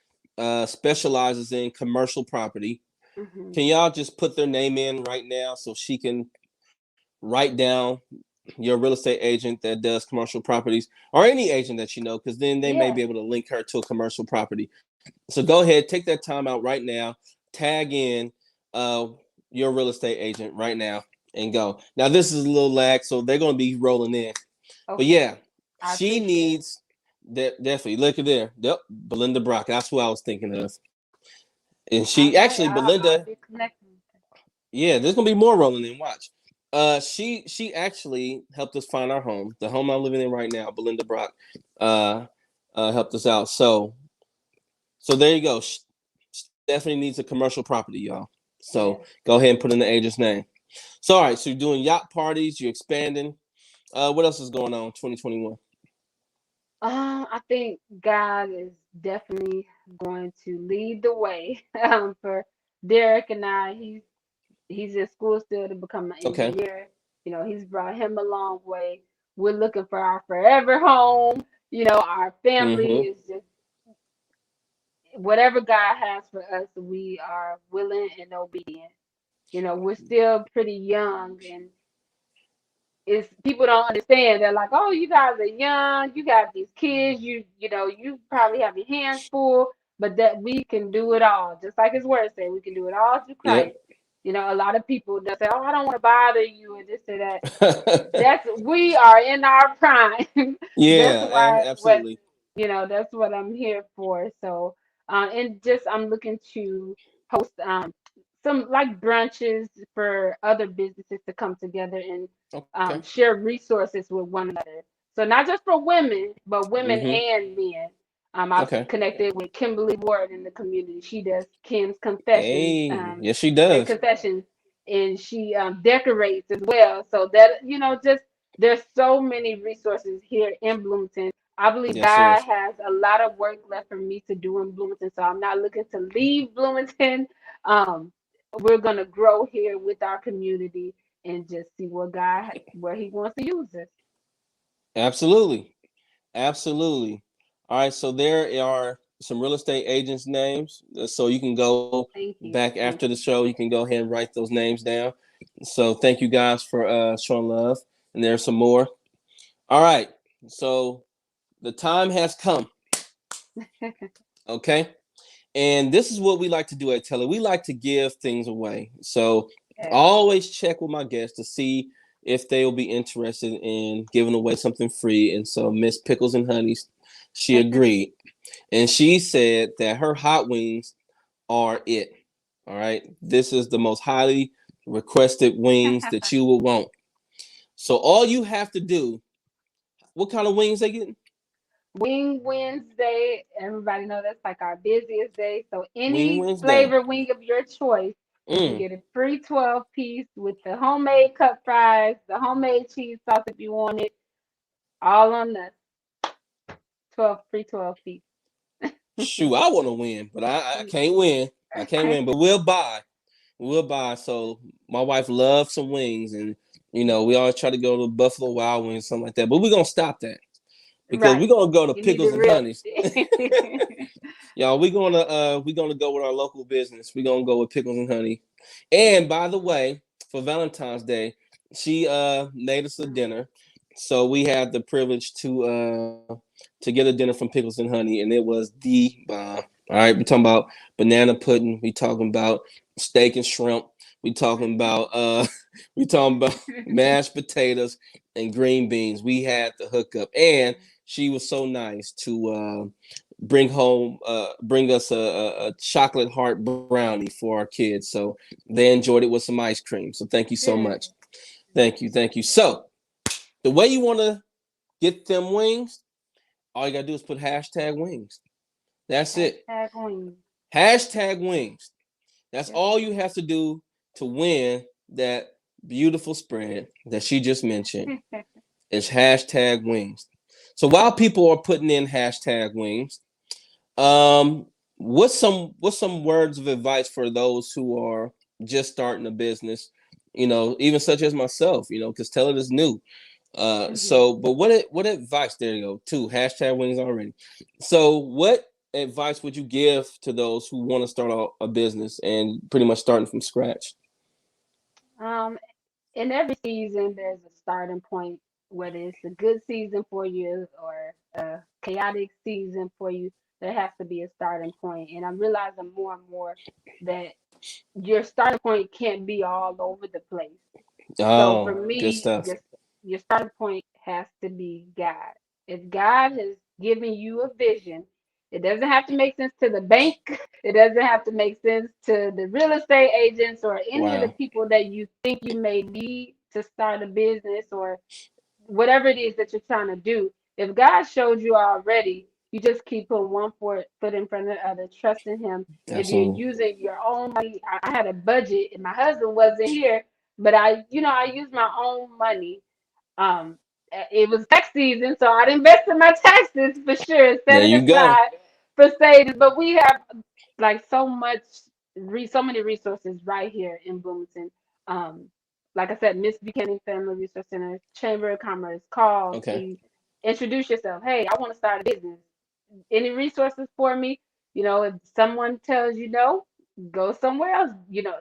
specializes in commercial property, Hmm. can y'all just put their name in right now so she can write down your real estate agent that does commercial properties, or any agent that you know, because then they may Yeah. be able to link her to a commercial property. So go ahead, take that time out right now, tag in uh, your real estate agent right now, and go. Now this is a little lag, so they're gonna be rolling in. But Okay. yeah, I she appreciate it. needs that definitely. Look at there. Yep, Belinda Brock. That's who I was thinking of. And she All actually right. Belinda. I'll be connecting. Yeah, there's gonna be more rolling in. Watch. She actually helped us find our home, the home I'm living in right now. Belinda Brock, uh, helped us out. So there you go. Stephanie needs a commercial property, y'all. So Yeah. go ahead and put in the agent's name. So all right, so you're doing yacht parties, you're expanding. What else is going on 2021? I think God is definitely going to lead the way for Derek and I. He's in school still to become an Okay. engineer. He's brought him a long way. We're looking for our forever home. Our family Mm-hmm. is just whatever God has for us, we are willing and obedient. We're still pretty young, and it's people don't understand. They're like, "Oh, you guys are young. You got these kids. You probably have your hands full, but that we can do it all. Just like His Word said, we can do it all through Christ." Yep. A lot of people that say, "Oh, I don't want to bother you," and this and that. That's we are in our prime. That's Yeah, why what absolutely. that's what I'm here for. So, and just I'm looking to host some like brunches for other businesses to come together and Okay. share resources with one another. So not just for women, but women Mm-hmm. and men. I've Okay. connected with Kimberly Ward in the community. She does Kim's Hey, yes, she does. confessions, and she decorates as well. So that just there's so many resources here in Bloomington. I believe Yes, God sis. has a lot of work left for me to do in Bloomington, so I'm not looking to leave Bloomington. Um, we're gonna grow here with our community and just see where He wants to use us. Absolutely. Absolutely. All right. So there are some real estate agents' names. So you can go Thank back you. after Thank the show. You can go ahead and write those names down. So thank you guys for showing love. And there's some more. All right. So the time has come. you. Okay. And this is what we like to do at Teller. We like to give things away. So I Yes. always check with my guests to see if they will be interested in giving away something free. And so Miss Pickles and Honeys, she agreed. And she said that her hot wings are it. All right. This is the most highly requested wings that you will want. So all you have to do, what kind of wings they getting? Wing Wednesday, everybody know that's like our busiest day. So Wing any Wednesday. flavor wing of your choice, you can Mm. get a free 12 piece with the homemade cut fries, the homemade cheese sauce if you want it, all on the 12 piece. Shoot, I want to win, but I can't win. I can't win, but we'll buy. We'll buy. So my wife loves some wings, and we always try to go to Buffalo Wild Wings, something like that. But we're gonna stop that because we're Right. gonna go to You need Pickles the and real. Honeys. Y'all, we're gonna go with our local business. We're gonna go with Pickles and Honey. And by the way, for Valentine's Day, she made us a dinner. So we had the privilege to get a dinner from Pickles and Honey, and it was the bomb. All right, we're talking about banana pudding. We talking about steak and shrimp. We talking about we talking about mashed potatoes and green beans. We had the hookup, and she was so nice to bring us a chocolate heart brownie for our kids. So they enjoyed it with some ice cream. So thank you so Good. much. Thank you. So the way you want to get them wings, all you gotta do is put hashtag wings. That's it. Hashtag wings. Hashtag wings. That's Yep. all you have to do to win that beautiful spread that she just mentioned. Is hashtag wings. So while people are putting in hashtag wings, what's some words of advice for those who are just starting a business? Even such as myself. Because Teller is new. Mhm. So, but what advice? There you go. Two hashtag wings already. So, what advice would you give to those who want to start a business and pretty much starting from scratch? Um, in every season, there's a starting point, whether it's a good season for you or a chaotic season for you, there has to be a starting point. And I'm realizing more and more that your starting point can't be all over the place. So for Oh, good me, stuff. your starting point has to be God. If God has given you a vision, it doesn't have to make sense to the bank. It doesn't have to make sense to the real estate agents or any of the Wow. people that you think you may need to start a business or whatever it is that you're trying to do. If God showed you already, you just keep putting one foot in front of the other, trusting Him. If you're Absolutely. using your own money, I had a budget, and my husband wasn't here, but I used my own money. It was tax season, so I'd invest in my taxes for sure, set There it you go. aside for savings. But we have like so many resources right here in Bloomington. Um, like I said, Miss Buchanan Family Resource Center, Chamber of Commerce, call, Okay. see, introduce yourself. Hey, I want to start a business. Any resources for me? If someone tells you no, go somewhere else.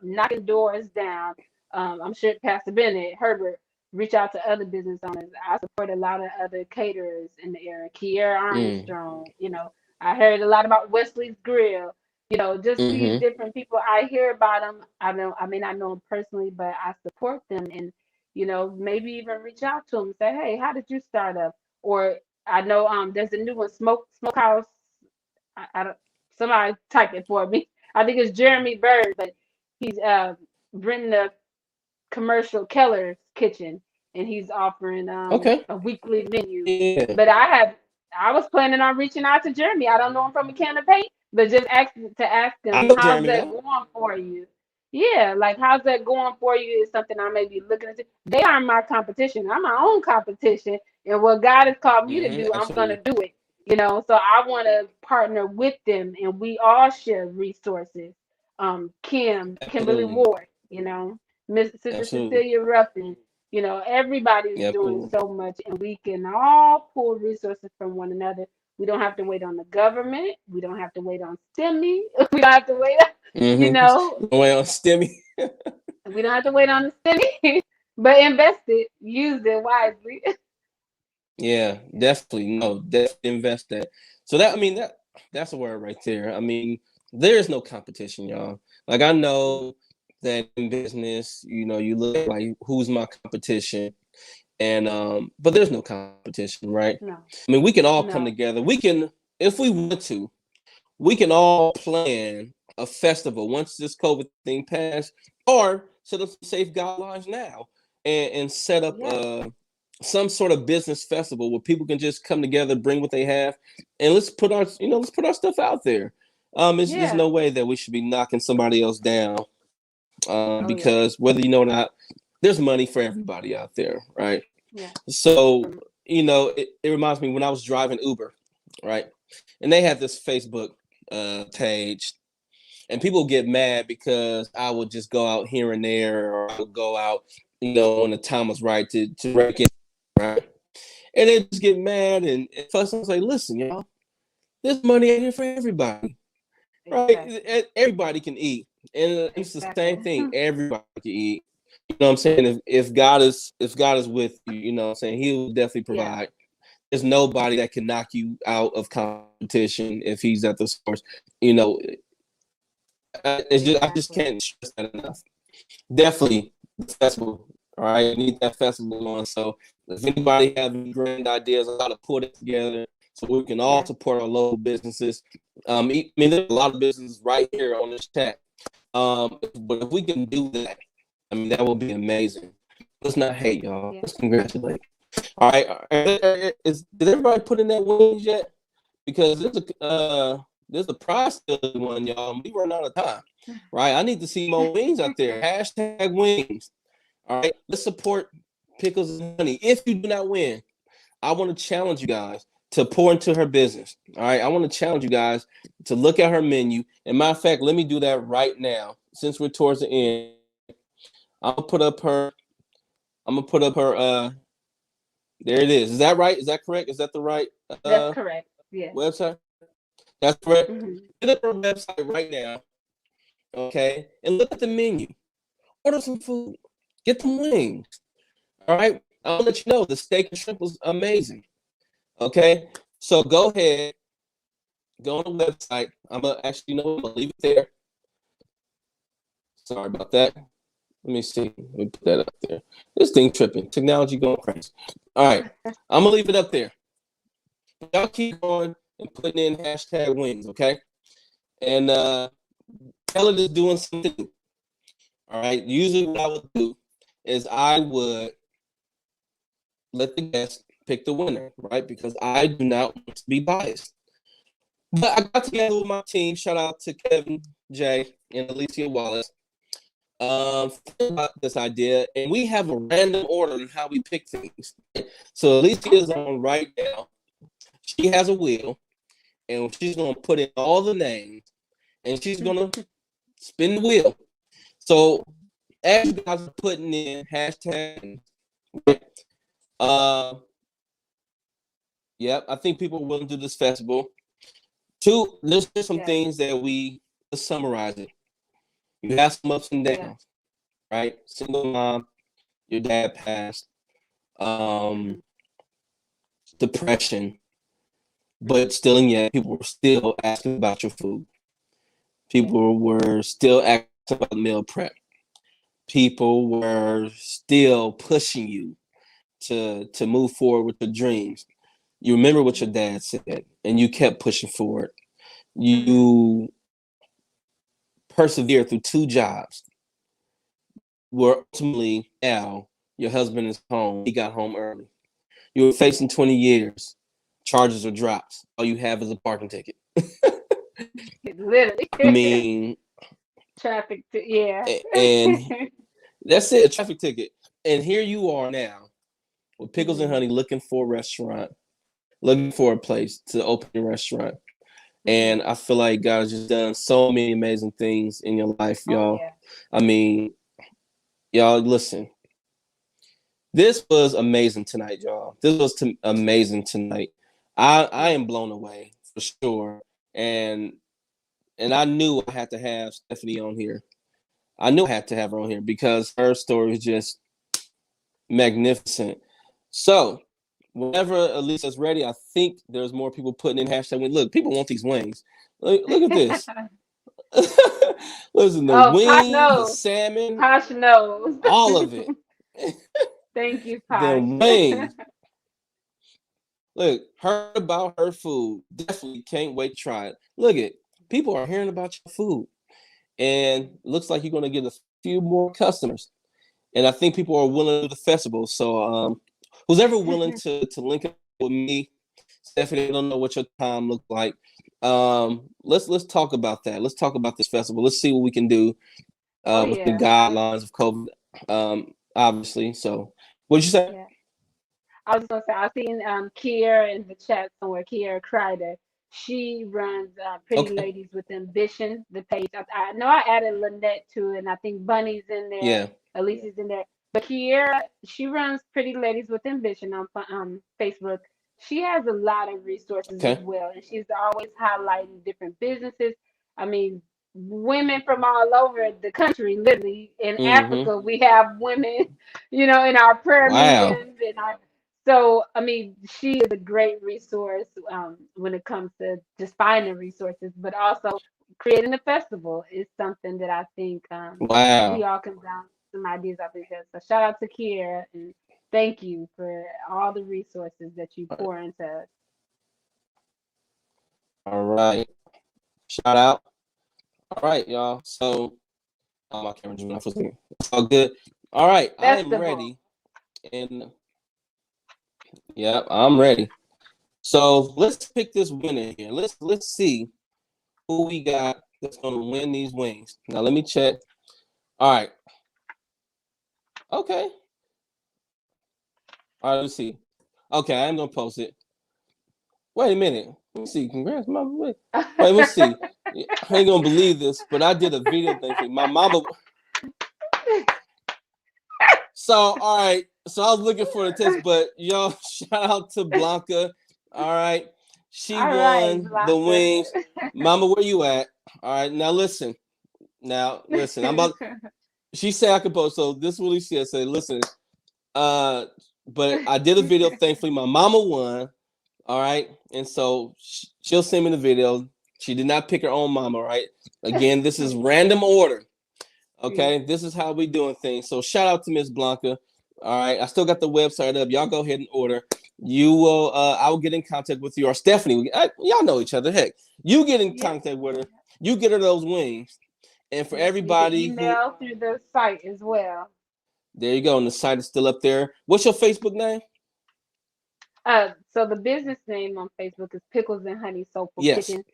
Knocking doors down. I'm sure Pastor Bennett, Herbert, reach out to other business owners. I support a lot of other caterers in the area. Kiera Mm. Armstrong. I heard a lot about Wesley's Grill. Just these Mm-hmm. different people. I hear about them. I may not know them personally, but I support them, and maybe even reach out to them and say, hey, how did you start up? Or I know there's a new one, Smokehouse. I don't. Somebody type it for me. I think it's Jeremy Bird, but he's written the commercial Keller's Kitchen, and he's offering Okay. a weekly menu. Yeah. But I was planning on reaching out to Jeremy. I don't know him from a can of paint, but just ask I him know how's Jeremy that now. going for you. Yeah, like how's that going for you is something I may be looking into. They are my competition. I'm my own competition, and what God has called me to do, I'm gonna Absolutely. do it. So I want to partner with them, and we all share resources. Kimberly Absolutely. Ward, Miss Sister Absolutely. Cecilia Ruffin, everybody's Yeah, doing absolutely. so much, and we can all pull resources from one another. We don't have to wait on the government. We don't have to wait on STEMI. We don't have to wait on, you know, No way on STEMI. we don't have to wait on the STEMI, but invest it, use it wisely. Yeah, definitely. No, definitely invest that. So that's a word right there. I mean, there is no competition, y'all. Like I know that in business, you look at like who's my competition, and but there's no competition, right? No, I mean, we can all come no, together. We can, if we want to, we can all plan a festival once this COVID thing passed, or set up some safe guidelines now, and set up yeah, some sort of business festival where people can just come together, bring what they have, and let's put our stuff out there. There's yeah, no way that we should be knocking somebody else down, oh yeah, because whether you know or not, there's money for everybody out there, right? yeah, So it reminds me when I was driving Uber, right, and they had this Facebook page, and people get mad because I would just go out here and there, or I would go out, when the time was right to break in, right? And they just get mad and fuss. I was like, listen, y'all, there's money in here for everybody, right? exactly, Everybody can eat, and it's the same exactly. thing. Everybody can eat. You know what I'm saying? If God is with you, you know what I'm saying, He will definitely Yeah, provide. There's nobody that can knock you out of competition if He's at the source. You know, I just exactly. can't stress that enough. Definitely the festival. All right, you need that festival on. So if anybody have any grand ideas on how to put it together, so we can all Yeah, support our local businesses. I mean, there's a lot of businesses right here on this chat. But if we can do that, I mean, that would be amazing. Let's not hate, y'all. yeah. Let's congratulate. All right, did everybody put in that wins yet? Because there's a prize still one, y'all. We run out of time, right? I need to see more wings out there. Hashtag wings. All right, let's support Pickles and Honey. If you do not win, I want to challenge you guys to pour into her business. All right, I want to challenge you guys to look at her menu. And matter of fact, let me do that right now. Since we're towards the end, I'm gonna put up her. I'm gonna put up her. There it is. Is that right? Is that correct? Is that the right That's correct. Yeah. website? That's correct. Hmm. Hit up her website right now, okay? And look at the menu. Order some food. Get some wings. All right. I'll let you know the steak and shrimp was amazing. Okay. So go ahead, go on the website. I'm gonna actually I'm gonna leave it there. Sorry about that. Let me see. Let me put that up there. This thing tripping. Technology going crazy. All right. I'm gonna leave it up there. Y'all keep going and putting in hashtag wings, okay? And Ellen is doing something new. All right. Usually what I would do is I would let the guests pick the winner, right? Because I do not want to be biased. But I got together with my team. Shout out to Kevin, Jay, and Alicia Wallace. About this idea, and we have a random order on how we pick things. So Alicia is Okay. on right now. She has a wheel, and she's gonna put in all the names, and she's gonna spin the wheel. So as you guys are putting in hashtag, uh, yep, I think people are willing to do this festival. There's some Yes. things that let's summarize it. You have some ups and Yeah. downs, right? Single mom, your dad passed, um, Hmm. depression, Hmm. but still and yet people were still asking about your food. Yeah. People were still asking about meal prep. People were still pushing you to move forward with your dreams. You remember what your Yeah. dad said, and you kept pushing forward. Hmm. You persevered through two jobs, where ultimately now your husband is home. He got home early. You were facing 20 years charges are dropped. All you have is a parking ticket. Literally. I mean, Yeah. and that's it, a traffic ticket. And here you are now with Pickles and Mhm. Honey looking for a restaurant, looking for a place to open your restaurant. And Mhm. I feel like God has just done so many amazing things in your life, Oh y'all. yeah. I mean, y'all, listen. This was amazing tonight, y'all. This was amazing tonight. I Yeah. am blown away for sure. And I knew I had to have Stephanie on here. I knew I had to have her on here because her story is just magnificent. So whenever Elisa's ready, I think there's more people putting in hashtag wings. Look, people want these wings. Look at this. Listen, the Oh, Posh wings, the knows. salmon, Posh knows. all of it. Thank you, The Posh. wings. Look, heard about her food. Definitely can't wait to try it. Look at people are hearing about your food, and looks like you're going to get a few more customers. And I think people are willing to do the festival. So, who's ever willing to link up with me, Stephanie? I don't know what your time looks like. Let's talk about that. Let's talk about this festival. Let's see what we can do Oh with the yeah. guidelines of COVID. Obviously. So, what did you say? Yeah. I was gonna say I seen Kier in the chat somewhere. Kier Kreider. She runs Pretty Okay. Ladies with Ambition, the page. I know I added Lynette to it, and I think Bunny's in there, Yeah. Elise's in there. But Kiera, she runs Pretty Ladies with Ambition on Facebook. She has a lot of resources as Okay. well, and she's always highlighting different businesses. I mean, women from all over the country, literally in Mm-hmm. Africa, we have women, in our prayer Wow. meetings and our so, I mean, she is a great resource when it comes to just finding resources, but also creating a festival is something that I think we Wow. all can bounce some ideas off each other. So, shout out to Kiera and thank you for all the resources that you pour into us. All right. Shout out. All right, y'all. So, my camera just went off for a second. It's all good. All right, I am Festival. ready, and yeah, I'm ready. So let's pick this winner here. Let's see who we got that's gonna win these wings. Now let me check. All right. Okay. All right. Let's see. Okay, I'm gonna post it. Wait a minute. Let me see. Congrats, mama. Wait, let's see. I ain't gonna believe this, but I did a video thing for you. My mama. So, all right. So I was looking for the test, but yo, shout out to Blanca. All right. She All right, won the Blanca. wings. Mama, where you at? All right. Now listen. I'm about she said I could post. So this is what she said. Listen, but I did a video, thankfully. My mama won. All right. And so she'll send me the video. She did not pick her own mama, right? Again, this is random order. Yeah. Okay, this is how we doing things. So shout out to Miss Blanca. All right, I still got the website up. Y'all go ahead and order. You will. I will get in contact with you or Stephanie. Y'all know each other. Heck, you get in Yep. contact with her. You get her those wings. And for Yep. You can everybody who, email through the site as well. there you go. And the site is still up there. What's your Facebook name? So the business name on Facebook is Pickles and Honey Soulful Yes. Kitchen.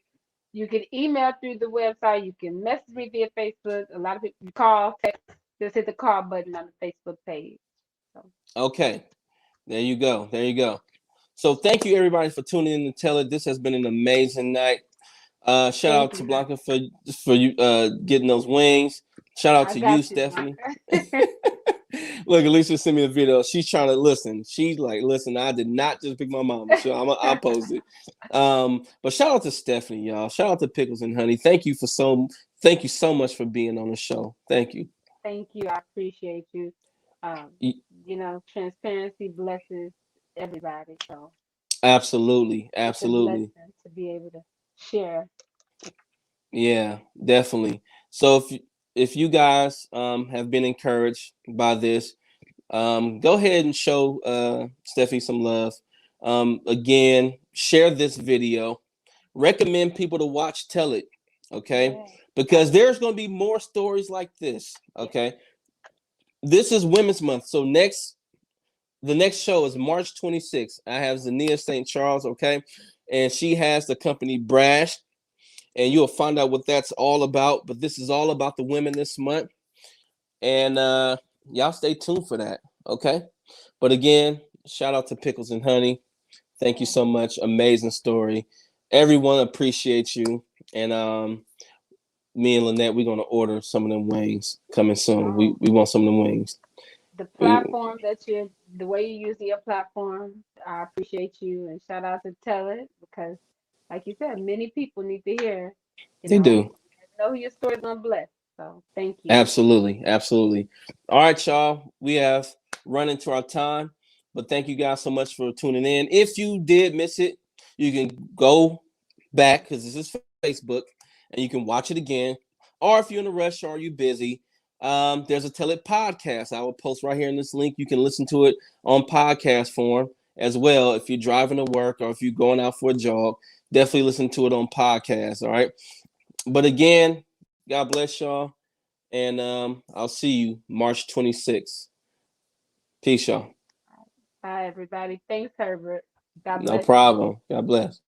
You can email through the website. You can message me via Facebook. A lot of people call, text. Just hit the call button on the Facebook page. So Okay. There you go. There you go. So thank you everybody for tuning in to Tell It. This has been an amazing night. Shout thank out to you. Blanca for you getting those wings. Shout out I to you, got you, Stephanie. Blanca. Look, Alicia sent me a video. She's trying to listen. She's like, listen, I did not just pick my mama. So I'll post it. But shout out to Stephanie, y'all. Shout out to Pickles and Honey. Thank you so much for being on the show. Thank you. Thank you. I appreciate you. Um, transparency blesses everybody. So Absolutely. it's a Absolutely. blessing to be able to share. Yeah, definitely. So if you guys have been encouraged by this, go ahead and show Stephanie some love. Again, share this video. Recommend people to watch Tell It, okay? Yeah. Because there's going to be more stories like this, Yeah. okay? This is Women's Month. So next the next show is March 26th. I have Zania St. Charles, okay? And she has the company Brash, and you'll find out what that's all about. But this is all about the women this month. And y'all stay tuned for that, okay? But again, shout out to Pickles and Honey. Thank you Yeah. so much. Amazing story. Everyone appreciates you. And me and Lynette, we're gonna order some of them wings coming soon. We Oh, we want some of them wings. the We, platform that the way you use your platform, I appreciate you and shout out to Tell It because, like you said, many people need to hear. You they know, do. you never know who your story's gonna bless. So thank you. Absolutely, absolutely. All right, y'all. We have run into our time, but thank you guys so much for tuning in. If you did miss it, you can go back because this is Facebook, and you can watch it again. Or if you're in a rush or you're busy, there's a Tell It podcast. I will post right here in this link. You can listen to it on podcast form as well. If you're driving to work or if you're going out for a jog, definitely listen to it on podcast. All right. But again, God bless y'all. And I'll see you March 26th. Peace, y'all. Bye, everybody. Thanks, Herbert. God No bless you. problem. God bless.